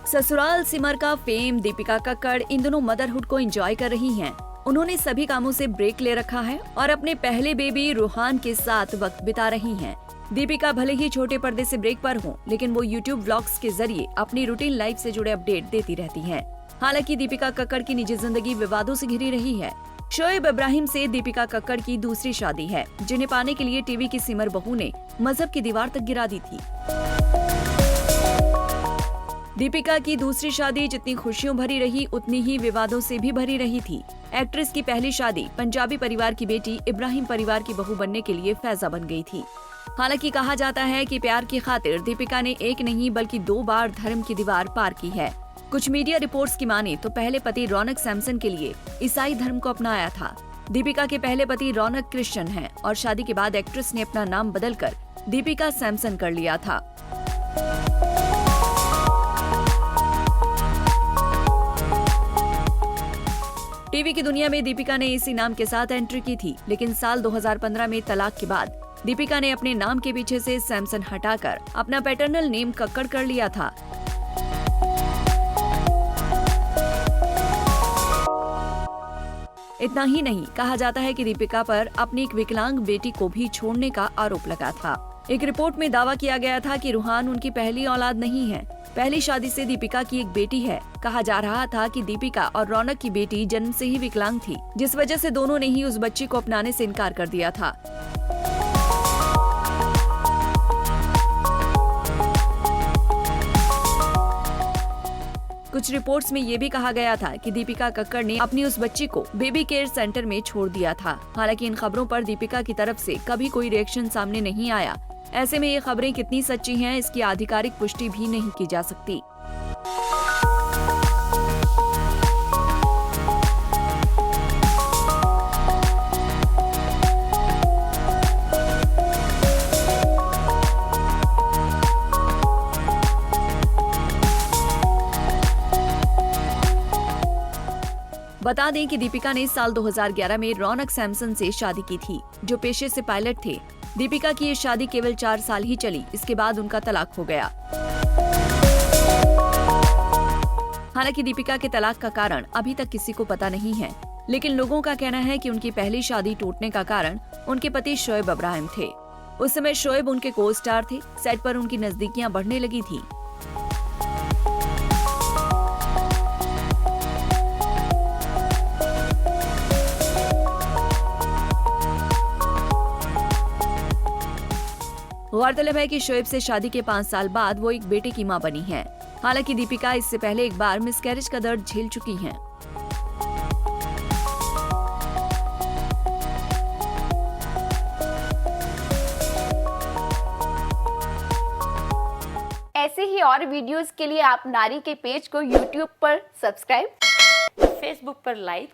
ससुराल सिमर का फेम दीपिका कक्कड़ इन दिनों मदरहुड को एंजॉय कर रही हैं। उन्होंने सभी कामों से ब्रेक ले रखा है और अपने पहले बेबी रूहान के साथ वक्त बिता रही हैं। दीपिका भले ही छोटे पर्दे से ब्रेक पर हों, लेकिन वो यूट्यूब व्लॉग्स के जरिए अपनी रूटीन लाइफ से जुड़े अपडेट देती रहती हैं। हालांकि दीपिका कक्कड़ की निजी जिंदगी विवादों से घिरी रही है। शोएब इब्राहिम से दीपिका कक्कड़ की दूसरी शादी है, जिन्हें पाने के लिए टीवी की सिमर बहू ने मजहब की दीवार तक गिरा दी थी। दीपिका की दूसरी शादी जितनी खुशियों भरी रही, उतनी ही विवादों से भी भरी रही थी। एक्ट्रेस की पहली शादी पंजाबी परिवार की बेटी इब्राहिम परिवार की बहू बनने के लिए फैजा बन गई थी। हालांकि कहा जाता है कि प्यार की खातिर दीपिका ने एक नहीं बल्कि 2 बार धर्म की दीवार पार की है। कुछ मीडिया रिपोर्ट्स की माने तो पहले पति रौनक सैमसन के लिए ईसाई धर्म को अपनाया था। दीपिका के पहले पति रौनक क्रिश्चियन हैं और शादी के बाद एक्ट्रेस ने अपना नाम बदलकर दीपिका सैमसन कर लिया था। टीवी की दुनिया में दीपिका ने इसी नाम के साथ एंट्री की थी, लेकिन साल 2015 में तलाक के बाद दीपिका ने अपने नाम के पीछे से सैमसन हटाकर अपना पैटर्नल नेम कक्कड़ कर लिया था। इतना ही नहीं, कहा जाता है कि दीपिका पर अपनी एक विकलांग बेटी को भी छोड़ने का आरोप लगा था। एक रिपोर्ट में दावा किया गया था कि रूहान उनकी पहली औलाद नहीं है। पहली शादी से दीपिका की एक बेटी है। कहा जा रहा था कि दीपिका और रौनक की बेटी जन्म से ही विकलांग थी, जिस वजह से दोनों ने ही उस बच्ची को अपनाने से इनकार कर दिया था। कुछ रिपोर्ट्स में ये भी कहा गया था कि दीपिका कक्कड़ ने अपनी उस बच्ची को बेबी केयर सेंटर में छोड़ दिया था। हालांकि इन खबरों पर दीपिका की तरफ से कभी कोई रिएक्शन सामने नहीं आया। ऐसे में ये खबरें कितनी सच्ची हैं, इसकी आधिकारिक पुष्टि भी नहीं की जा सकती। बता दें कि दीपिका ने साल 2011 में रौनक सैमसन से शादी की थी, जो पेशे से पायलट थे। दीपिका की ये शादी केवल 4 साल ही चली, इसके बाद उनका तलाक हो गया। हालांकि दीपिका के तलाक का कारण अभी तक किसी को पता नहीं है, लेकिन लोगों का कहना है कि उनकी पहली शादी टूटने का कारण उनके पति शोएब इब्राहिम थे। उस समय शोएब उनके को स्टार थे। सेट पर उनकी नजदीकियां बढ़ने लगी थी। गौरतलब है कि शोएब से शादी के 5 साल बाद वो एक बेटे की मां बनी हैं। हालांकि दीपिका इससे पहले एक बार मिसकैरेज का दर्द झेल चुकी हैं। ऐसे ही और वीडियोस के लिए आप नारी के पेज को YouTube पर सब्सक्राइब, फेसबुक पर लाइक